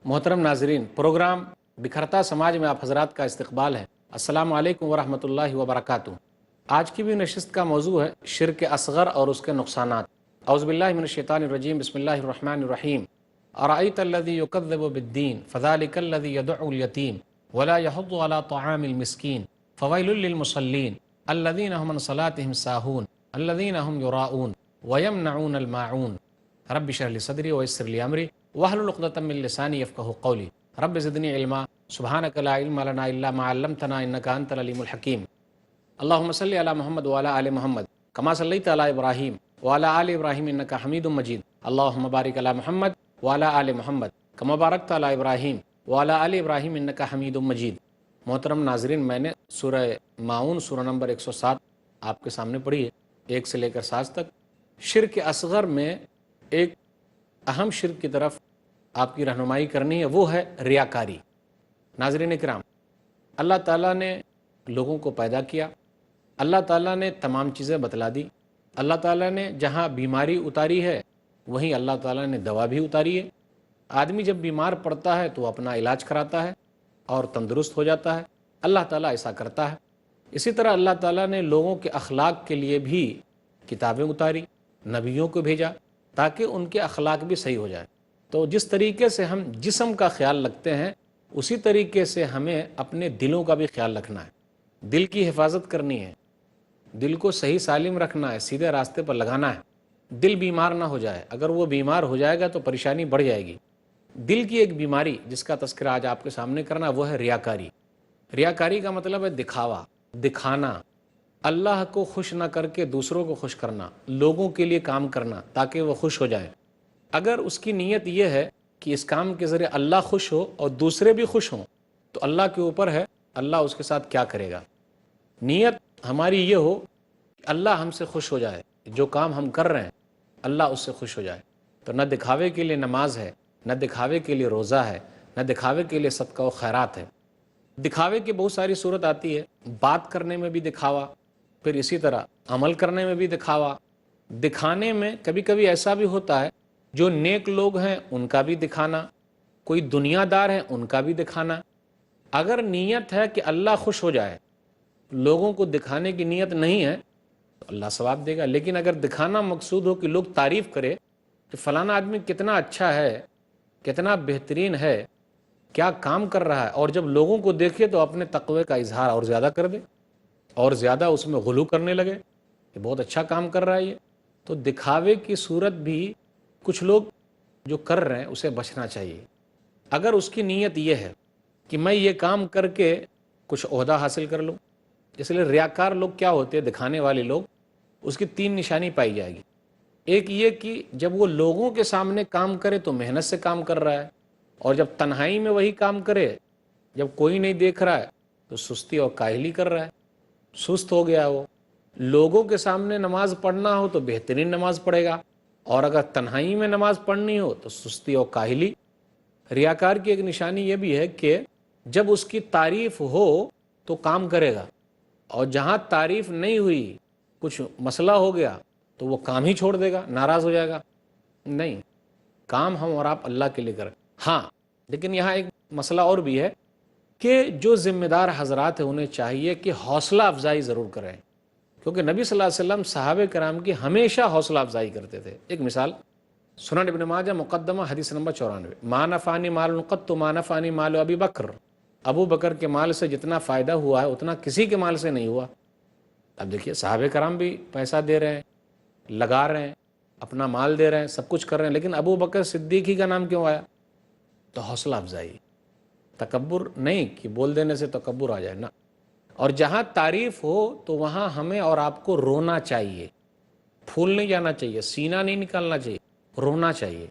محترم ناظرین، پروگرام بکھرتا سماج میں آپ حضرات کا استقبال ہے۔ السلام علیکم ورحمۃ اللہ وبرکاتہ۔ آج کی بھی نشست کا موضوع ہے شرک اصغر اور اس کے نقصانات۔ اعوذ باللہ من الشیطان الرجیم، بسم اللہ الرحمن الرحیم۔ ارأیت الذی یکذب بالدین فذلک الذی یدعو الیتیم ولا یحض علی طعام المسکین فویل للمصلین الذین هم عن صلاتهم ساہون الذین هم یراؤون ویمنعون الماعون۔ رب اشرح لی صدری ویسر لی امری واحلل عقدۃ من لسانی یفقہوا قولی۔ رب زدنی علما سبحانک لا علم لنا الا ما علمتنا انک انت العلیم الحکیم۔ اللہم صلی علی محمد وعلی آل محمد کما صلیت علی ابراہیم وعلی آل ابراہیم انک حمید مجید۔ اللہم بارک علی محمد وعلی آل محمد کما بارکت علی ابراہیم وعلی آل ابراہیم انک حمید مجید۔ محترم ناظرین، میں نے سورہ ماعون سورہ نمبر 107 آپ کے سامنے پڑھی ہے، 1 سے لے کر 7 تک۔ شرک اصغر میں ایک اہم شرک کی طرف آپ کی رہنمائی کرنی ہے، وہ ہے ریاکاری۔ ناظرین کرام، اللہ تعالیٰ نے لوگوں کو پیدا کیا، اللہ تعالیٰ نے تمام چیزیں بتلا دی، اللہ تعالیٰ نے جہاں بیماری اتاری ہے وہیں اللہ تعالیٰ نے دوا بھی اتاری ہے۔ آدمی جب بیمار پڑتا ہے تو وہ اپنا علاج کراتا ہے اور تندرست ہو جاتا ہے، اللہ تعالیٰ ایسا کرتا ہے۔ اسی طرح اللہ تعالیٰ نے لوگوں کے اخلاق کے لیے بھی کتابیں اتاری، نبیوں کو بھیجا تاکہ ان کے اخلاق بھی صحیح ہو جائے۔ تو جس طریقے سے ہم جسم کا خیال رکھتے ہیں اسی طریقے سے ہمیں اپنے دلوں کا بھی خیال رکھنا ہے، دل کی حفاظت کرنی ہے، دل کو صحیح سالم رکھنا ہے، سیدھے راستے پر لگانا ہے، دل بیمار نہ ہو جائے۔ اگر وہ بیمار ہو جائے گا تو پریشانی بڑھ جائے گی۔ دل کی ایک بیماری جس کا تذکرہ آج آپ کے سامنے کرنا وہ ہے ریاکاری۔ ریاکاری کا مطلب ہے دکھاوا، دکھانا، اللہ کو خوش نہ کر کے دوسروں کو خوش کرنا، لوگوں کے لیے کام کرنا تاکہ وہ خوش ہو جائیں۔ اگر اس کی نیت یہ ہے کہ اس کام کے ذریعے اللہ خوش ہو اور دوسرے بھی خوش ہوں تو اللہ کے اوپر ہے اللہ اس کے ساتھ کیا کرے گا۔ نیت ہماری یہ ہو کہ اللہ ہم سے خوش ہو جائے، جو کام ہم کر رہے ہیں اللہ اس سے خوش ہو جائے۔ تو نہ دکھاوے کے لیے نماز ہے، نہ دکھاوے کے لیے روزہ ہے، نہ دکھاوے کے لیے صدقہ و خیرات ہے۔ دکھاوے کی بہت ساری صورت آتی ہے، بات کرنے میں بھی دکھاوا، پھر اسی طرح عمل کرنے میں بھی دکھاوا۔ دکھانے میں کبھی کبھی ایسا بھی ہوتا ہے جو نیک لوگ ہیں ان کا بھی دکھانا، کوئی دنیا دار ہے ان کا بھی دکھانا۔ اگر نیت ہے کہ اللہ خوش ہو جائے، لوگوں کو دکھانے کی نیت نہیں ہے تو اللہ ثواب دے گا۔ لیکن اگر دکھانا مقصود ہو کہ لوگ تعریف کرے کہ فلانا آدمی کتنا اچھا ہے، کتنا بہترین ہے، کیا کام کر رہا ہے، اور جب لوگوں کو دیکھے تو اپنے تقوی کا اظہار اور زیادہ کر دے اور زیادہ اس میں غلو کرنے لگے کہ بہت اچھا کام کر رہا ہے یہ، تو دکھاوے کی صورت بھی کچھ لوگ جو کر رہے ہیں اسے بچنا چاہیے۔ اگر اس کی نیت یہ ہے کہ میں یہ کام کر کے کچھ عہدہ حاصل کر لوں، اس لیے ریاکار لوگ کیا ہوتے ہیں، دکھانے والے لوگ، اس کی 3 نشانی پائی جائے گی۔ ایک یہ کہ جب وہ لوگوں کے سامنے کام کرے تو محنت سے کام کر رہا ہے، اور جب تنہائی میں وہی کام کرے، جب کوئی نہیں دیکھ رہا ہے تو سستی اور کاہلی کر رہا ہے، سست ہو گیا وہ۔ لوگوں کے سامنے نماز پڑھنا ہو تو بہترین نماز پڑھے گا، اور اگر تنہائی میں نماز پڑھنی ہو تو سستی اور کاہلی۔ ریاکار کی ایک نشانی یہ بھی ہے کہ جب اس کی تعریف ہو تو کام کرے گا، اور جہاں تعریف نہیں ہوئی، کچھ مسئلہ ہو گیا تو وہ کام ہی چھوڑ دے گا، ناراض ہو جائے گا۔ نہیں، کام ہم اور آپ اللہ کے لیے کریں۔ ہاں، لیکن یہاں ایک مسئلہ اور بھی ہے کہ جو ذمہ دار حضرات ہیں انہیں چاہیے کہ حوصلہ افزائی ضرور کریں، کیونکہ نبی صلی اللہ علیہ وسلم صحابہ کرام کی ہمیشہ حوصلہ افزائی کرتے تھے۔ ایک مثال، سنن ابن ماجہ مقدمہ حدیث نمبر 94، ما نفعنی مال قط ما نفعنی مال ابی بکر، ابو بکر کے مال سے جتنا فائدہ ہوا ہے اتنا کسی کے مال سے نہیں ہوا۔ اب دیکھیے، صحابہ کرام بھی پیسہ دے رہے ہیں، لگا رہے ہیں، اپنا مال دے رہے ہیں، سب کچھ کر رہے ہیں، لیکن ابو بکر صدیق ہی کا نام کیوں آیا؟ تو حوصلہ افزائی، تکبر نہیں کہ بول دینے سے تکبر آ جائے نا۔ اور جہاں تعریف ہو تو وہاں ہمیں اور آپ کو رونا چاہیے، پھول نہیں جانا چاہیے، سینہ نہیں نکالنا چاہیے، رونا چاہیے۔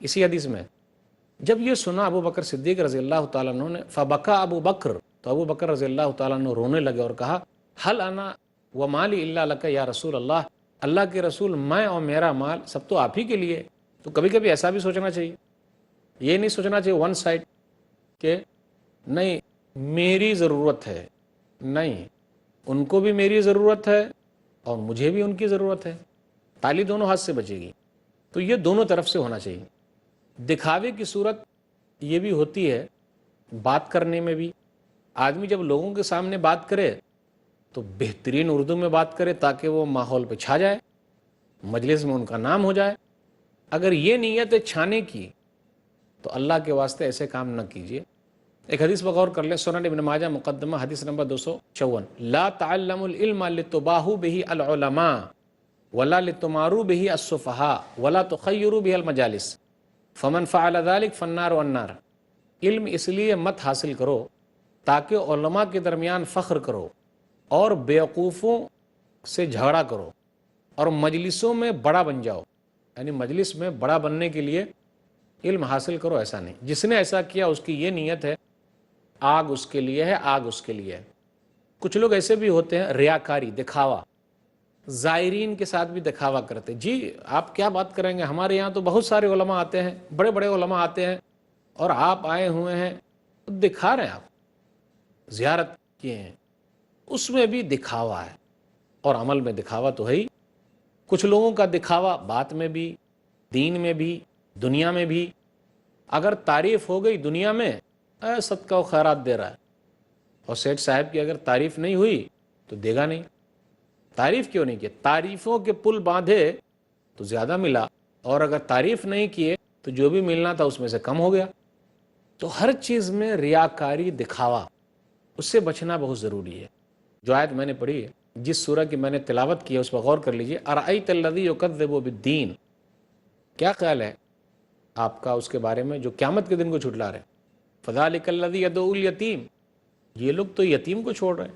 اسی حدیث میں جب یہ سنا ابو بکر صدیق رضی اللہ تعالیٰ عنہ نے، فبکا ابو بکر، تو ابو بکر رضی اللہ تعالیٰ عنہ رونے لگے اور کہا، حل انا و مالی الا لک یا رسول اللہ، اللہ کے رسول میں اور میرا مال سب تو آپ ہی کے لیے۔ تو کبھی کبھی ایسا بھی سوچنا چاہیے، یہ نہیں سوچنا چاہیے ون سائڈ کہ نہیں میری ضرورت ہے، نہیں، ان کو بھی میری ضرورت ہے اور مجھے بھی ان کی ضرورت ہے، تالی دونوں ہاتھ سے بچے گی۔ تو یہ دونوں طرف سے ہونا چاہیے۔ دکھاوے کی صورت یہ بھی ہوتی ہے بات کرنے میں بھی۔ آدمی جب لوگوں کے سامنے بات کرے تو بہترین اردو میں بات کرے تاکہ وہ ماحول پہ چھا جائے، مجلس میں ان کا نام ہو جائے۔ اگر یہ نیت ہے چھانے کی تو اللہ کے واسطے ایسے کام نہ کیجیے۔ ایک حدیث پر غور کر لیں، سنن ابن ماجہ مقدمہ حدیث نمبر 254، لا تعلموا العلم لتباہوا به العلماء ولا لتماروا به السفہاء ولا تخیروا به المجالس فمن فعل ذلك فالنار والنار۔ علم اس لیے مت حاصل کرو تاکہ علماء کے درمیان فخر کرو اور بیوقوفوں سے جھگڑا کرو اور مجلسوں میں بڑا بن جاؤ، یعنی مجلس میں بڑا بننے کے لیے علم حاصل کرو، ایسا نہیں۔ جس نے ایسا کیا اس کی یہ نیت ہے، آگ اس کے لیے ہے، آگ اس کے لیے ہے۔ کچھ لوگ ایسے بھی ہوتے ہیں، ریاکاری، دکھاوا، زائرین کے ساتھ بھی دکھاوا کرتے، جی آپ کیا بات کریں گے، ہمارے یہاں تو بہت سارے علماء آتے ہیں، بڑے بڑے علماء آتے ہیں اور آپ آئے ہوئے ہیں، دکھا رہے ہیں، آپ زیارت کیے ہیں، اس میں بھی دکھاوا ہے اور عمل میں دکھاوا تو ہے ہی۔ کچھ لوگوں کا دکھاوا بات میں بھی، دین میں بھی، دنیا میں بھی۔ اگر تعریف ہو گئی دنیا میں، صدقہ و خیرات دے رہا ہے، اور سیٹھ صاحب کی اگر تعریف نہیں ہوئی تو دے گا نہیں۔ تعریف کیوں نہیں کی؟ تعریفوں کے پل باندھے تو زیادہ ملا، اور اگر تعریف نہیں کیے تو جو بھی ملنا تھا اس میں سے کم ہو گیا۔ تو ہر چیز میں ریاکاری، دکھاوا، اس سے بچنا بہت ضروری ہے۔ جو آیت میں نے پڑھی ہے، جس سورہ کی میں نے تلاوت کی ہے، اس پر غور کر لیجئے، ارأیت الذی یکذب بالدین، کیا خیال ہے آپ کا اس کے بارے میں جو قیامت کے دن کو جھٹلا رہے ہیں؟ فذلک الذی یدعو الیتیم، یہ لوگ تو یتیم کو چھوڑ رہے ہیں،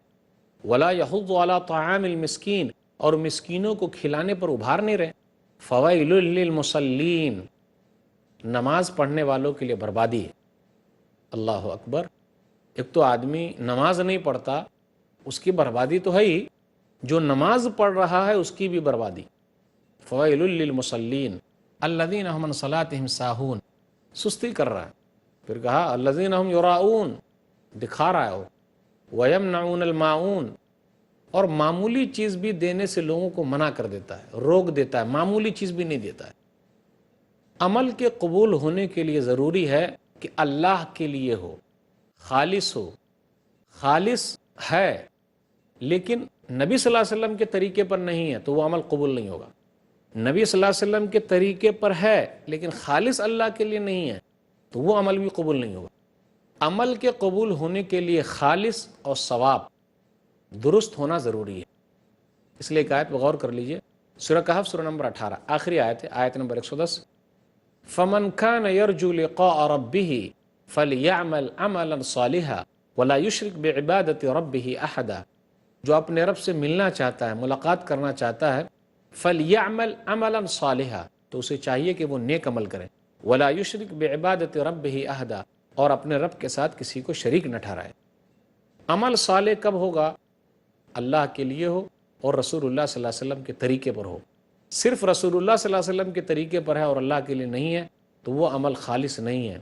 ولا یحض علی طعام المسکین، اور مسکینوں کو کھلانے پر ابھار نہیں رہے، فویل للمصلین، نماز پڑھنے والوں کے لیے بربادی ہے۔ اللہ اکبر! ایک تو آدمی نماز نہیں پڑھتا، اس کی بربادی تو ہے ہی، جو نماز پڑھ رہا ہے اس کی بھی بربادی۔ فویل للمصلین الذین هم عن صلاتهم ساہون، سستی کر رہا ہے۔ پھر کہا الذین هم یراؤون، دکھا رہا ہے وہ، ویمنعون الماعون، اور معمولی چیز بھی دینے سے لوگوں کو منع کر دیتا ہے، روک دیتا ہے، معمولی چیز بھی نہیں دیتا ہے۔ عمل کے قبول ہونے کے لیے ضروری ہے کہ اللہ کے لیے ہو، خالص ہو۔ خالص ہے لیکن نبی صلی اللہ علیہ وسلم کے طریقے پر نہیں ہے تو وہ عمل قبول نہیں ہوگا۔ نبی صلی اللہ علیہ وسلم کے طریقے پر ہے لیکن خالص اللہ کے لیے نہیں ہے تو وہ عمل بھی قبول نہیں ہوگا۔ عمل کے قبول ہونے کے لیے خالص اور صواب، درست ہونا ضروری ہے۔ اس لیے ایک آیت پر غور کر لیجئے، سورہ کہف سورہ نمبر 18، آخری آیت ہے، آیت نمبر 110، فَمَنْ كَانَ يَرْجُو لِقَاءَ رَبِّهِ فَلْيَعْمَلْ عَمَلًا صَالِحًا وَلَا يُشْرِكْ بِعِبَادَةِ رَبِّهِ أَحَدًا۔ جو اپنے رب سے ملنا چاہتا ہے، ملاقات کرنا چاہتا ہے، فَلْيَعْمَلْ عَمَلًا صَالِحًا، تو اسے چاہیے کہ وہ نیک عمل کرے، وَلَا يُشْرِكْ بِعِبَادَةِ رَبِّهِ أَحَدًا، اور اپنے رب کے ساتھ کسی کو شریک نہ ٹھہرائے۔ عمل صالح کب ہوگا؟ اللہ کے لیے ہو اور رسول اللہ صلی اللہ علیہ وسلم کے طریقے پر ہو۔ صرف رسول اللہ صلی اللہ علیہ وسلم کے طریقے پر ہے اور اللہ کے لیے نہیں ہے تو وہ عمل خالص نہیں ہے،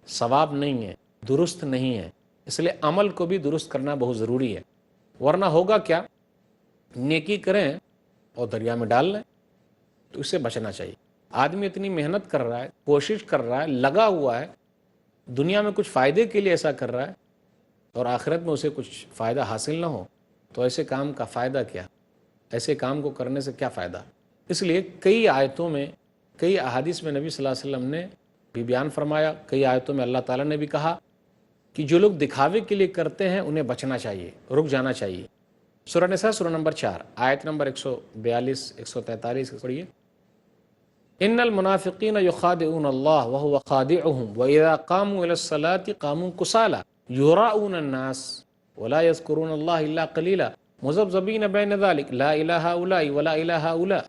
ثواب نہیں ہے، درست نہیں ہے۔ اس لیے عمل کو بھی درست کرنا بہت ضروری ہے، ورنہ ہوگا کیا؟ نیکی کریں اور دریا میں ڈال لیں، تو اس سے بچنا چاہیے۔ آدمی اتنی محنت کر رہا ہے، کوشش کر رہا ہے، لگا ہوا ہے، دنیا میں کچھ فائدے کے لیے ایسا کر رہا ہے اور آخرت میں اسے کچھ فائدہ حاصل نہ ہو تو ایسے کام کا فائدہ کیا؟ ایسے کام کو کرنے سے کیا فائدہ؟ اس لیے کئی آیتوں میں، کئی احادیث میں نبی صلی اللہ علیہ وسلم نے بھی بیان فرمایا، کئی آیتوں میں اللہ تعالیٰ نے بھی کہا کہ جو لوگ دکھاوے کے لیے کرتے ہیں انہیں بچنا چاہیے، رک جانا چاہیے۔ سورہ نساء سورہ نمبر 4، آیت نمبر 142 143 پڑھیے، ان المنافقین یخادعون اللہ وهو خادعهم واذا قاموا الى الصلاة قاموا کسالى یراؤون الناس ولا یذکرون اللہ الا قلیلا مذبذبین بین ذلک لا الہ هؤلاء ولا الہ هؤلاء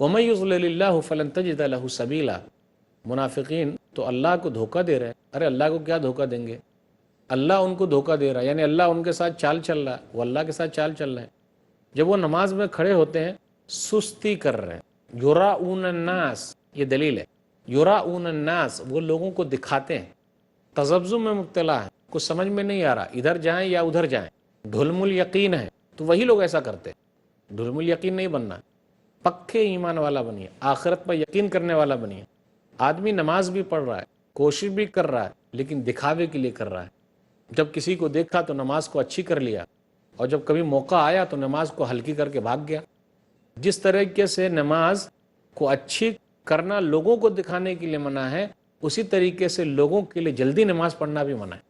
ومن یضلل اللہ فلن تجد له سبیلا۔ منافقین تو اللہ کو دھوکہ دے رہے ہیں، ارے اللہ کو کیا دھوکہ دیں گے؟ اللہ ان کو دھوکہ دے رہا ہے، یعنی اللہ ان کے ساتھ چال چل رہا ہے، وہ اللہ کے ساتھ چال چل رہے ہیں۔ جب وہ نماز میں کھڑے ہوتے ہیں سستی کر رہے ہیں، یراؤون الناس، یہ دلیل ہے، یراؤون الناس، وہ لوگوں کو دکھاتے ہیں، تذبذب میں مبتلا ہے، کچھ سمجھ میں نہیں آ رہا، ادھر جائیں یا ادھر جائیں، ڈھلم الیقین ہے، تو وہی لوگ ایسا کرتے ہیں۔ ڈھلم الیقین نہیں بننا، پکے ایمان والا بنیے، آخرت پر یقین کرنے والا بنیے۔ آدمی نماز بھی پڑھ رہا ہے، کوشش بھی کر رہا ہے، لیکن دکھاوے کے لیے کر رہا ہے. جب کسی کو دیکھا تو نماز کو اچھی کر لیا، اور جب کبھی موقع آیا تو نماز کو ہلکی کر کے بھاگ گیا. جس طریقے سے نماز کو اچھی کرنا لوگوں کو دکھانے کے لیے منع ہے، اسی طریقے سے لوگوں کے لیے جلدی نماز پڑھنا بھی منع ہے.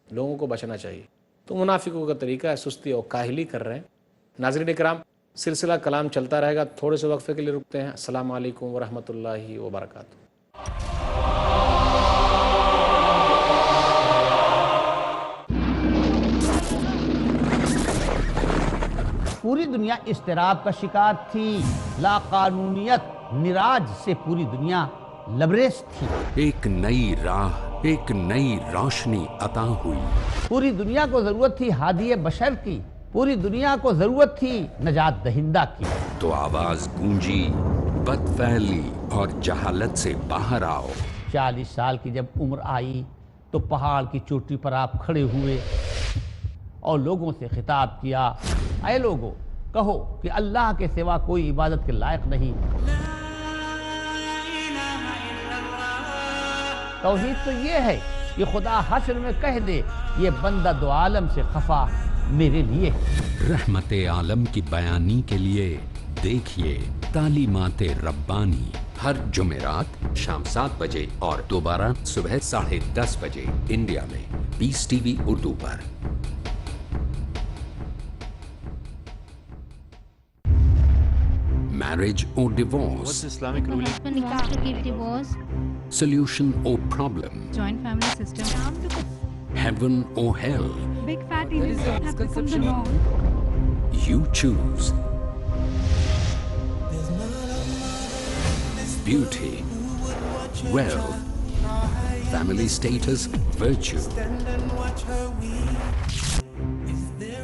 لوگوں کو بچنا چاہیے. تو منافقوں کا طریقہ ہے سستی اور کاہلی کر رہے ہیں. ناظرین اکرام، سلسلہ کلام چلتا رہے گا، تھوڑے سے وقفے کے لیے رکتے ہیں. السلام علیکم ورحمۃ اللہ وبرکاتہ. پوری دنیا اضطراب کا شکار تھی، لا قانونیت نراج سے پوری دنیا لبریز تھی. ایک نئی راہ، ایک نئی روشنی عطا ہوئی. پوری دنیا کو ضرورت تھی ہادی بشر کی، پوری دنیا کو ضرورت تھی نجات دہندہ کی. تو آواز گونجی، بد فعلی اور جہالت سے باہر آؤ. 40 سال کی جب عمر آئی تو پہاڑ کی چوٹی پر آپ کھڑے ہوئے اور لوگوں سے خطاب کیا، اے لوگو کہو کہ اللہ کے سوا کوئی عبادت کے لائق نہیں. توحید تو یہ ہے کہ خدا حشر میں کہہ دے یہ بندہ دو عالم سے خفا میرے لیے. رحمت عالم کی بیانی کے لیے دیکھیے تعلیمات ربانی ہر جمعرات شام 7 بجے اور دوبارہ صبح 10:30 بجے انڈیا میں پیس ٹی وی اردو پر. Marriage or divorce? What's Islamic ruling? Husband wants to give divorce. Solution or problem? Joint family system. Heaven or hell? Big fat Indians have become the norm. You choose. Beauty, wealth, family status, virtue.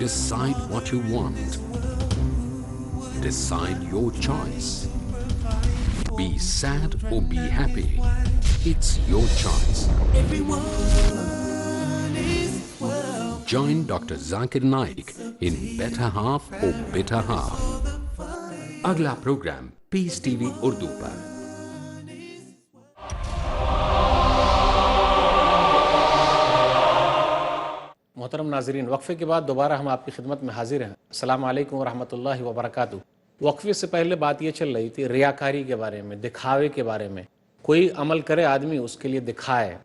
Decide what you want. Decide your choice. Be sad or be happy. It's your choice. Join Dr. Zakir Naik in Better Half or Bitter Half. Agla program Peace TV Urdu par. محترم ناظرین، وقفے کے بعد دوبارہ ہم آپ کی خدمت میں حاضر ہیں. السلام علیکم ورحمۃ اللہ وبرکاتہ. وقفے سے پہلے بات یہ چل رہی تھی ریاکاری کے بارے میں، دکھاوے کے بارے میں. کوئی عمل کرے آدمی اس کے لیے دکھائے.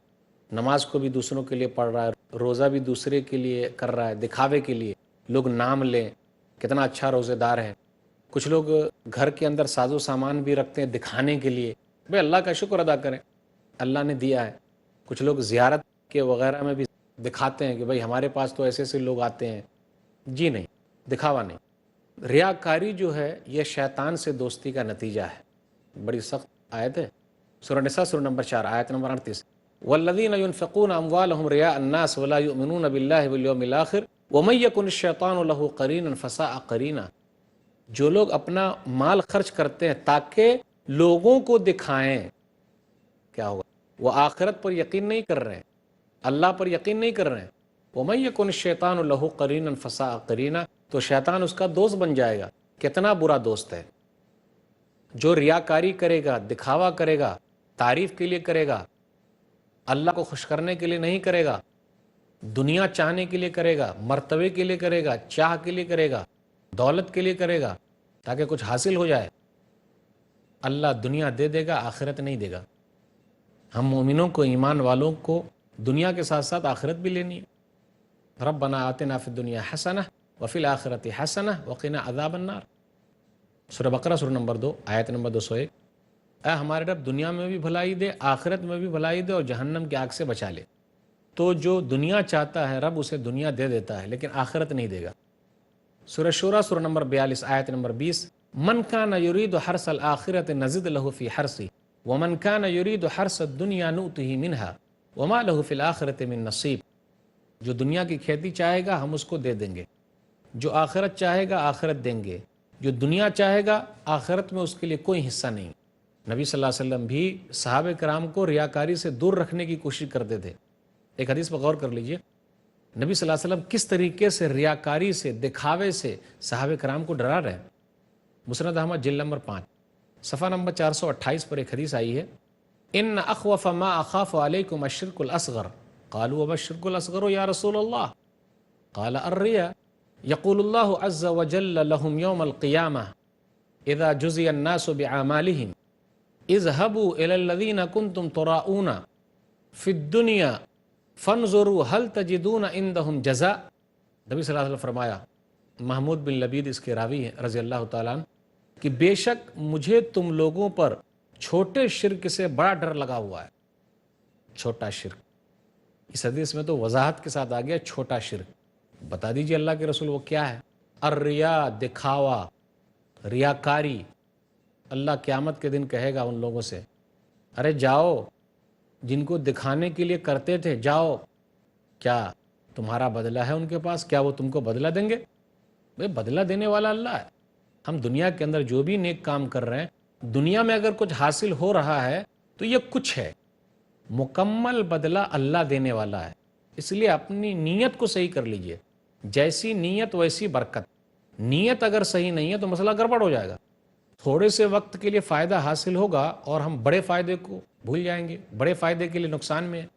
نماز کو بھی دوسروں کے لیے پڑھ رہا ہے، روزہ بھی دوسرے کے لیے کر رہا ہے دکھاوے کے لیے. لوگ نام لیں کتنا اچھا روزے دار ہے. کچھ لوگ گھر کے اندر ساز و سامان بھی رکھتے ہیں دکھانے کے لیے. بھئی اللہ کا شکر ادا کریں، اللہ نے دیا ہے. کچھ لوگ زیارت کے وغیرہ میں بھی دکھاتے ہیں کہ بھئی ہمارے پاس تو ایسے ایسے لوگ آتے ہیں. جی نہیں، دکھاوا نہیں. ریاکاری جو ہے یہ شیطان سے دوستی کا نتیجہ ہے. بڑی سخت آیت ہے، سورہ نساء سورہ نمبر 4 آیت نمبر 38. والذین ينفقون اموالهم رئاء الناس ولا يؤمنون باللہ والیوم الآخر ومن یکن الشیطان له قرینا فساء قرینا. جو لوگ اپنا مال خرچ کرتے ہیں تاکہ لوگوں کو دکھائیں، کیا ہوگا؟ وہ آخرت پر یقین نہیں کر رہے ہیں، اللہ پر یقین نہیں کر رہے ہیں. وَمَن يَكُنِ الشَّيْطَانُ لَهُ قَرِينًا فَسَاءَ قَرِينًا. تو شیطان اس کا دوست بن جائے گا. کتنا برا دوست ہے جو ریاکاری کرے گا، دکھاوا کرے گا، تعریف کے لیے کرے گا، اللہ کو خوش کرنے کے لیے نہیں کرے گا، دنیا چاہنے کے لیے کرے گا، مرتبے کے لیے کرے گا، چاہ کے لیے کرے گا، دولت کے لیے کرے گا تاکہ کچھ حاصل ہو جائے. اللہ دنیا دے دے گا، آخرت نہیں دے گا. ہم مومنوں کو، ایمان والوں کو دنیا کے ساتھ ساتھ آخرت بھی لینی ہے. ربنا آتنا فی الدنیا حسنہ وفی الآخرۃ حسنہ وقنا عذاب النار. سورہ بقرہ سورہ نمبر 2 آیت نمبر 201. اے ہمارے رب دنیا میں بھی بھلائی دے، آخرت میں بھی بھلائی دے اور جہنم کی آگ سے بچا لے. تو جو دنیا چاہتا ہے رب اسے دنیا دے دیتا ہے لیکن آخرت نہیں دے گا. سورہ شورى سورہ نمبر 42 آیت نمبر 20. من کان یرید حرث الآخرۃ نزد له فی حرثہ ومن کان یرید حرث الدنیا نؤتہ منہا وما له فی الآخرۃ من نصیب. جو دنیا کی کھیتی چاہے گا ہم اس کو دے دیں گے، جو آخرت چاہے گا آخرت دیں گے، جو دنیا چاہے گا آخرت میں اس کے لیے کوئی حصہ نہیں. نبی صلی اللہ علیہ وسلم بھی صحابہ کرام کو ریاکاری سے دور رکھنے کی کوشش کرتے تھے. ایک حدیث پر غور کر لیجئے، نبی صلی اللہ علیہ وسلم کس طریقے سے ریاکاری سے، دکھاوے سے صحابہ کرام کو ڈرا رہے ہیں. مسند احمد جلد نمبر 5 صفحہ نمبر 428 پر ایک حدیث آئی ہے، ان اخوف ما اخاف علیکم الشرک الاصغر قالوا وما الشرك الأصغر يا رسول الله قال الرياء يقول الله عز وجل لهم يوم القيامة إذا جزي الناس بأعمالهم اذهبوا إلى الذين كنتم تراءون في الدنيا فانظروا هل تجدون عندهم جزاء. نبی صلی اللہ علیہ وسلم فرمایا، محمود بن لبید اس کے راوی ہیں رضی اللہ تعالیٰ عنہ، کہ بے شک مجھے تم لوگوں پر چھوٹے شرک سے بڑا ڈر لگا ہوا ہے. چھوٹا شرک، اس حدیث میں تو وضاحت کے ساتھ آ گیا چھوٹا شرک. بتا دیجئے اللہ کے رسول وہ کیا ہے؟ الریا، دکھاوا، ریاکاری. اللہ قیامت کے دن کہے گا ان لوگوں سے، ارے جاؤ، جن کو دکھانے کے لیے کرتے تھے جاؤ، کیا تمہارا بدلہ ہے ان کے پاس؟ کیا وہ تم کو بدلہ دیں گے؟ بھئی بدلہ دینے والا اللہ ہے. ہم دنیا کے اندر جو بھی نیک کام کر رہے ہیں، دنیا میں اگر کچھ حاصل ہو رہا ہے تو یہ کچھ ہے، مکمل بدلہ اللہ دینے والا ہے. اس لیے اپنی نیت کو صحیح کر لیجئے. جیسی نیت ویسی برکت. نیت اگر صحیح نہیں ہے تو مسئلہ گڑبڑ ہو جائے گا. تھوڑے سے وقت کے لیے فائدہ حاصل ہوگا اور ہم بڑے فائدے کو بھول جائیں گے، بڑے فائدے کے لیے نقصان میں ہے.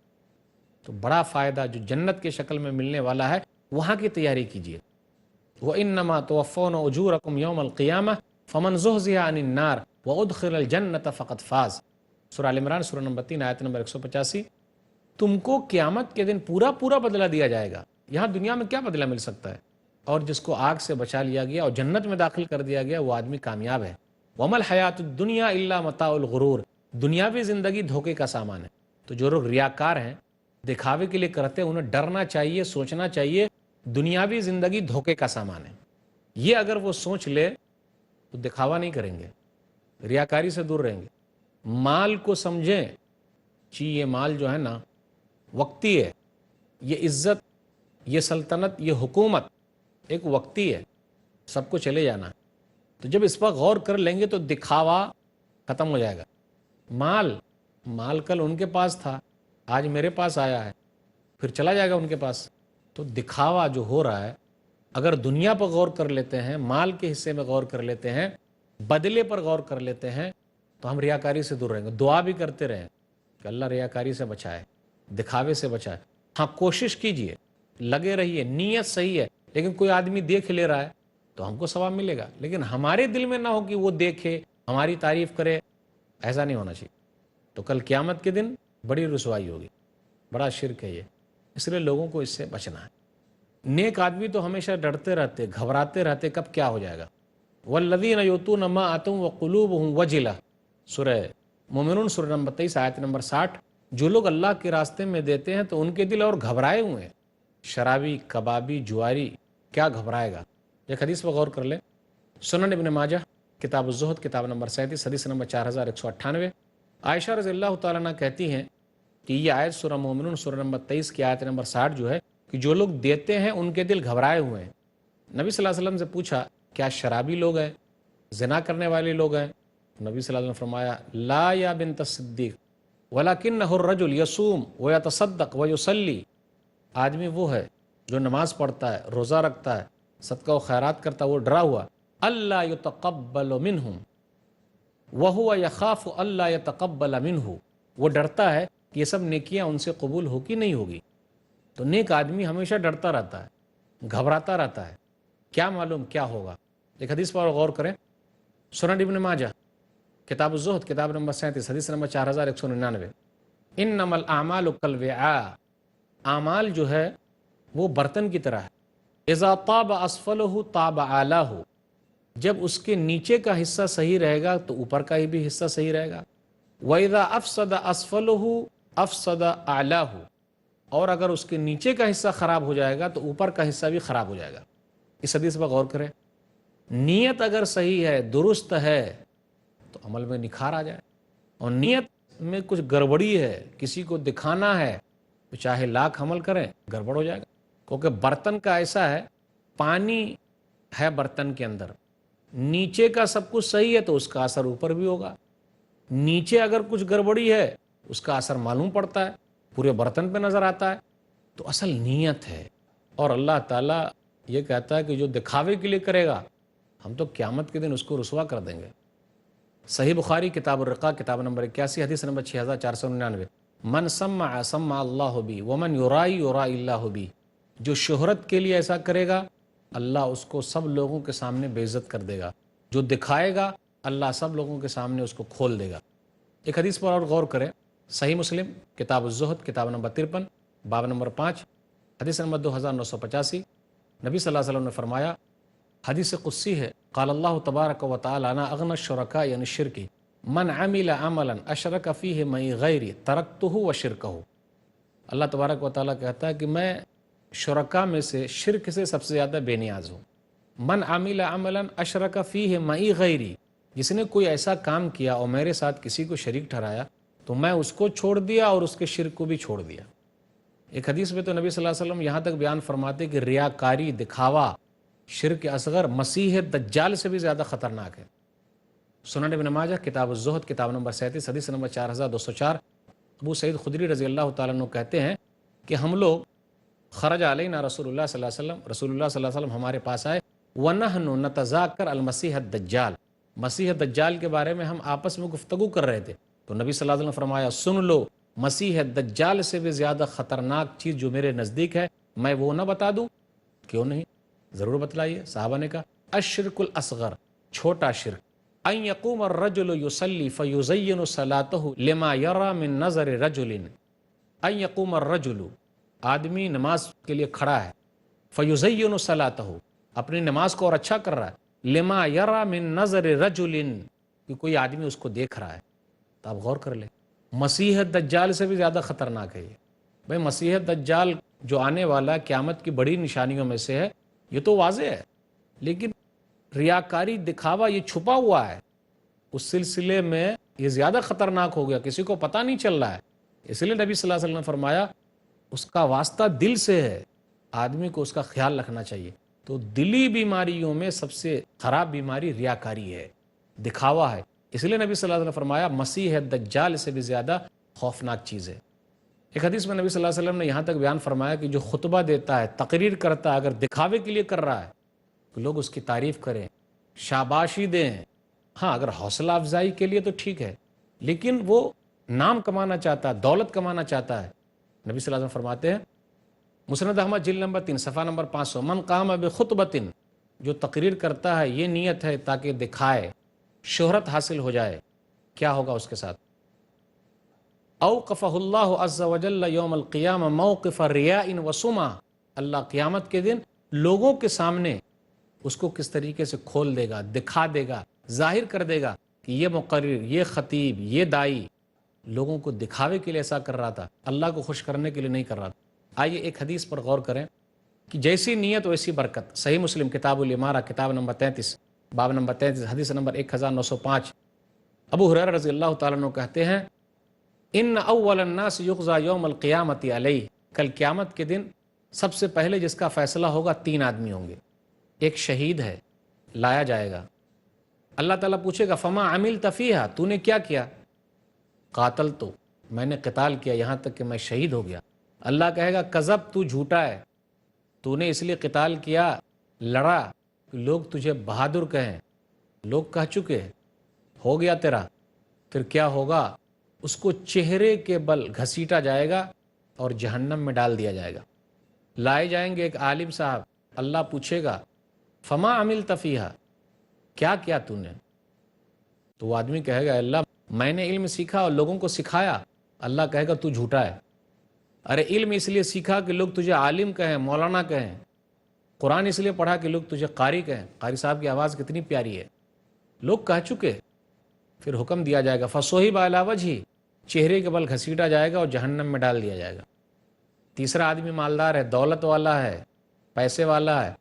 تو بڑا فائدہ جو جنت کی شکل میں ملنے والا ہے وہاں کی تیاری کیجیے. وَإِنَّمَا تُوَفَّوْنَ أُجُورَكُمْ يَوْمَ الْقِيَامَةِ فَمَنْ زُحْزِحَ عَنِ النَّارِ وَأُدْخِلَ الْجَنَّةَ فَقَدْ فَازَ. سورہ آل عمران سورہ نمبر 3 آیت نمبر 185. تم کو قیامت کے دن پورا بدلہ دیا جائے گا. یہاں دنیا میں کیا بدلہ مل سکتا ہے؟ اور جس کو آگ سے بچا لیا گیا اور جنت میں داخل کر دیا گیا وہ آدمی کامیاب ہے. وَمَا الْحَيَاةُ الدُّنْيَا إِلَّا مَتَاعُ الْغُرُورِ. دنیاوی زندگی دھوکے کا سامان ہے. تو جو لوگ ریاکار ہیں، دکھاوے کے لیے کرتے ہیں، انہیں ڈرنا چاہیے، سوچنا چاہیے دنیاوی زندگی دھوکے کا سامان ہے. یہ اگر وہ سوچ لے تو دکھاوا نہیں کریں گے، ریاکاری سے دور رہیں گے. مال کو سمجھیں کہ یہ مال جو ہے نا وقتی ہے، یہ عزت، یہ سلطنت، یہ حکومت ایک وقتی ہے، سب کو چلے جانا ہے. تو جب اس پر غور کر لیں گے تو دکھاوا ختم ہو جائے گا. مال کل ان کے پاس تھا، آج میرے پاس آیا ہے، پھر چلا جائے گا ان کے پاس. تو دکھاوا جو ہو رہا ہے، اگر دنیا پر غور کر لیتے ہیں، مال کے حصے میں غور کر لیتے ہیں، بدلے پر غور کر لیتے ہیں، تو ہم ریاکاری سے دور رہیں گے. دعا بھی کرتے رہیں کہ اللہ ریاکاری سے بچائے، دکھاوے سے بچائے. ہاں کوشش کیجئے، لگے رہیے، نیت صحیح ہے. لیکن کوئی آدمی دیکھ لے رہا ہے تو ہم کو ثواب ملے گا، لیکن ہمارے دل میں نہ ہو کہ وہ دیکھے، ہماری تعریف کرے. ایسا نہیں ہونا چاہیے. تو کل قیامت کے دن بڑی رسوائی ہوگی. بڑا شرک ہے یہ، اس لیے لوگوں کو اس سے بچنا ہے. نیک آدمی تو ہمیشہ ڈرتے رہتے، گھبراتے رہتے کب کیا ہو جائے گا. والذین یؤتون ما آتوا وقلوبهم وجلہ، سورہ مومنون سورہ نمبر 23 آیت نمبر 60. جو لوگ اللہ کے راستے میں دیتے ہیں تو ان کے دل اور گھبرائے ہوئے ہیں. شرابی، کبابی، جواری کیا گھبرائے گا؟ ایک حدیث پر غور کر لیں، سنن ابن ماجہ کتاب الزہد کتاب نمبر 37 حدیث نمبر 4198. عائشہ رضی اللہ تعالیٰ عنہ کہتی ہیں کہ یہ آیت سورہ مومنون سورہ نمبر 23 کی آیت نمبر 60 جو ہے کہ جو لوگ دیتے ہیں ان کے دل گھبرائے ہوئے ہیں. نبی صلی اللہ علیہ وسلم سے پوچھا کیا شرابی لوگ ہیں، زنا کرنے والے لوگ ہیں؟ نبی صلی اللہ علیہ وسلم نے فرمایا لا یا بنت الصدیق ولکنہ الرجل یصوم ویتصدق ویصلی. آدمی وہ ہے جو نماز پڑھتا ہے، روزہ رکھتا ہے، صدقہ و خیرات کرتا ہے، وہ ڈرا ہوا اللہ یتقبل منہم وہو یخاف اللہ یتقبل منہ. وہ ڈرتا ہے کہ یہ سب نیکیاں ان سے قبول ہو کہ نہیں ہوگی. تو نیک آدمی ہمیشہ ڈرتا رہتا ہے، گھبراتا رہتا ہے، کیا معلوم کیا ہوگا. ایک حدیث پر غور کریں، سنن ابن ماجہ کتاب الزہد کتاب نمبر 37 حدیث نمبر 4199. انما الاعمال کالوعاء، اعمال جو ہے وہ برتن کی طرح ہے. اذا طاب اسفلہ طاب اعلاہ، جب اس کے نیچے کا حصہ صحیح رہے گا تو اوپر کا ہی بھی حصہ صحیح رہے گا. وَإِذَا أَفْسَدَ أَسْفَلُهُ أَفْسَدَ أَعْلَاهُ، اور اگر اس کے نیچے کا حصہ خراب ہو جائے گا تو اوپر کا حصہ بھی خراب ہو جائے گا. اس حدیث پر غور کریں. نیت اگر صحیح ہے، درست ہے، تو عمل میں نکھار آ جائے. اور نیت میں کچھ گڑبڑی ہے، کسی کو دکھانا ہے، تو چاہے لاکھ عمل کریں گڑبڑ ہو جائے گا. کیونکہ برتن کا ایسا ہے، پانی ہے برتن کے اندر، نیچے کا سب کچھ صحیح ہے تو اس کا اثر اوپر بھی ہوگا. نیچے اگر کچھ گڑبڑی ہے اس کا اثر معلوم پڑتا ہے، پورے برتن پہ نظر آتا ہے. تو اصل نیت ہے. اور اللہ تعالیٰ یہ کہتا ہے کہ جو دکھاوے کے لیے کرے گا ہم تو قیامت کے دن اس کو رسوا کر دیں گے. صحیح بخاری کتاب الرقاق کتاب نمبر 81 حدیث نمبر 6499. من سمع سمع اللہ بی ومن یرائی یرائی اللہ بی، جو شہرت کے لیے ایسا کرے گا اللہ اس کو سب لوگوں کے سامنے بے عزت کر دے گا، جو دکھائے گا اللہ سب لوگوں کے سامنے اس کو کھول دے گا۔ ایک حدیث پر اور غور کریں، صحیح مسلم کتاب الزہد کتاب نمبر 53 باب نمبر 5 حدیث نمبر 2985، نبی صلی اللہ علیہ وسلم نے فرمایا، حدیث قدسی ہے، قال اللہ تبارک و تعالی انا اغنى الشرکاء یعنی شرکی من عمل عملا اشرک فیہ معی غیری ترکتہ وشرکہ۔ اللہ تبارک و تعالیٰ کہتا ہے کہ میں شرکاء میں سے شرک سے سب سے زیادہ بے نیاز ہوں۔ من عمل عملا اشرک فیہ معی غیری، جس نے کوئی ایسا کام کیا اور میرے ساتھ کسی کو شریک ٹھہرایا تو میں اس کو چھوڑ دیا اور اس کے شرک کو بھی چھوڑ دیا۔ ایک حدیث میں تو نبی صلی اللہ علیہ وسلم یہاں تک بیان فرماتے کہ ریاکاری، دکھاوا، شرک اصغر مسیح دجال سے بھی زیادہ خطرناک ہے۔ سنن ابن ماجہ کتاب الزہد کتاب نمبر 37 حدیث نمبر 4204، ابو سعید خدری رضی اللہ تعالیٰ عنہ کہتے ہیں کہ ہم لوگ خرج علینا رسول اللہ صلی اللہ علیہ وسلم، رسول اللہ صلی اللہ علیہ وسلم ہمارے پاس آئے، وَنَحْنُ نَتَذَاكَرُ المسیح الدجال، مسیح دجال کے بارے میں ہم آپس میں گفتگو کر رہے تھے، تو نبی صلی اللہ علیہ وسلم فرمایا سن لو، مسیح دجال سے بھی زیادہ خطرناک چیز جو میرے نزدیک ہے میں وہ نہ بتا دوں؟ کیوں نہیں، ضرور بتلائیے۔ صحابہ نے کہا الشرک الاصغر، چھوٹا شرک، ان یقوم الرجل یصلی فیزین صلاتہ لما یری من نظر رجل، ان یقوم الرجل، آدمی نماز کے لیے کھڑا ہے، فیزین صلاتہ، اپنی نماز کو اور اچھا کر رہا ہے، لما یری من نظر رجل، کہ کوئی آدمی اس کو دیکھ رہا ہے۔ تو آپ غور کر لیں، مسیح دجال سے بھی زیادہ خطرناک ہے یہ۔ بھئی مسیح دجال جو آنے والا قیامت کی بڑی نشانیوں میں سے ہے، یہ تو واضح ہے، لیکن ریاکاری، دکھاوا یہ چھپا ہوا ہے، اس سلسلے میں یہ زیادہ خطرناک ہو گیا، کسی کو پتہ نہیں چل رہا ہے۔ اس لیے نبی صلی اللہ علیہ وسلم نے فرمایا اس کا واسطہ دل سے ہے، آدمی کو اس کا خیال رکھنا چاہیے۔ تو دلی بیماریوں میں سب سے خراب بیماری ریاکاری ہے، دکھاوا ہے۔ اس لیے نبی صلی اللہ علیہ وسلم نے فرمایا مسیح دجال سے بھی زیادہ خوفناک چیز ہے۔ ایک حدیث میں نبی صلی اللہ علیہ وسلم نے یہاں تک بیان فرمایا کہ جو خطبہ دیتا ہے، تقریر کرتا ہے، اگر دکھاوے کے لیے کر رہا ہے تو لوگ اس کی تعریف کریں، شاباشی دیں، ہاں اگر حوصلہ افزائی کے لیے تو ٹھیک ہے، لیکن وہ نام کمانا چاہتا ہے، دولت کمانا چاہتا ہے۔ نبی صلی اللہ علیہ وسلم فرماتے ہیں مسند احمد جلد نمبر 3 صفحہ نمبر 500، من قام بخطبۃ، جو تقریر کرتا ہے یہ نیت ہے تاکہ دکھائے، شہرت حاصل ہو جائے، کیا ہوگا اس کے ساتھ؟ اوقفہ اللہ عز وجل یوم القیامہ موقف ریاء وسمع، اللہ قیامت کے دن لوگوں کے سامنے اس کو کس طریقے سے کھول دے گا، دکھا دے گا، ظاہر کر دے گا کہ یہ مقرر، یہ خطیب، یہ دائی لوگوں کو دکھاوے کے لیے ایسا کر رہا تھا، اللہ کو خوش کرنے کے لیے نہیں کر رہا تھا۔ آئیے ایک حدیث پر غور کریں کہ جیسی نیت ویسی برکت۔ صحیح مسلم کتاب الامارہ کتاب نمبر 33 باب نمبر 33 حدیث نمبر 1905، ابو ہریرہ رضی اللہ تعالیٰ عنہ کہتے ہیں ان اول الناس یقضی یوم القیامت علیہ، کل قیامت کے دن سب سے پہلے جس کا فیصلہ ہوگا 3 آدمی ہوں گے۔ ایک شہید ہے، لایا جائے گا، اللہ تعالیٰ پوچھے گا فما عملت فیہا، تو نے کیا کیا؟ قاتل تو، میں نے قتال کیا یہاں تک کہ میں شہید ہو گیا۔ اللہ کہے گا کذب، تو جھوٹا ہے، تو نے اس لیے قتال کیا، لڑا کہ لوگ تجھے بہادر کہیں، لوگ کہہ چکے، ہو گیا تیرا۔ پھر کیا ہوگا؟ اس کو چہرے کے بل گھسیٹا جائے گا اور جہنم میں ڈال دیا جائے گا۔ لائے جائیں گے ایک عالم صاحب، اللہ پوچھے گا فما عملت فیہا، کیا کیا تو نے؟ تو وہ آدمی کہے گا اللہ میں نے علم سیکھا اور لوگوں کو سکھایا۔ اللہ کہے گا تو جھوٹا ہے، ارے علم اس لیے سیکھا کہ لوگ تجھے عالم کہیں، مولانا کہیں، قرآن اس لیے پڑھا کہ لوگ تجھے قاری کہیں، قاری صاحب کی آواز کتنی پیاری ہے، لوگ کہہ چکے۔ پھر حکم دیا جائے گا فصحب علی وجہہ، چہرے کے بل گھسیٹا جائے گا اور جہنم میں ڈال دیا جائے گا۔ تیسرا آدمی مالدار ہے، دولت والا ہے، پیسے والا ہے،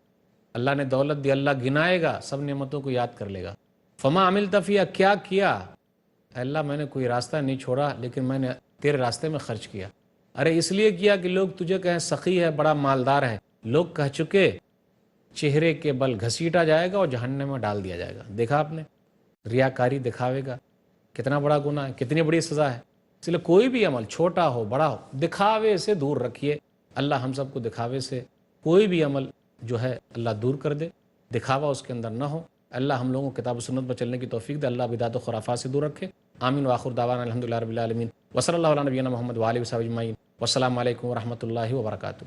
اللہ نے دولت دی، اللہ گنائے گا، سب نعمتوں کو یاد کر لے گا۔ فما عملت فیہا، کیا کیا؟ اللہ میں نے کوئی راستہ نہیں چھوڑا لیکن میں نے تیرے راستے میں خرچ کیا۔ ارے اس لیے کیا کہ لوگ تجھے کہیں سخی ہے، بڑا مالدار ہے، لوگ کہہ چکے، چہرے کے بل گھسیٹا جائے گا اور جہنم میں ڈال دیا جائے گا۔ دیکھا آپ نے، ریاکاری دکھاوے گا کتنا بڑا گناہ ہے، کتنی بڑی سزا ہے۔ اس لیے کوئی بھی عمل چھوٹا ہو بڑا ہو، دکھاوے سے دور رکھیے۔ اللہ ہم سب کو دکھاوے سے کوئی بھی عمل جو ہے اللہ دور کر دے، دکھاوا اس کے اندر نہ ہو۔ اللہ ہم لوگوں کو کتاب و سنت پر چلنے کی توفیق دے، اللہ بدعت و خرافات سے دور رکھے۔ آمین وآخر دعوانا الحمدللہ رب العالمین وصلی اللہ علی نبینا محمد وآلہ وصحبہ اجمعین والسلام علیکم ورحمۃ اللہ وبرکاتہ.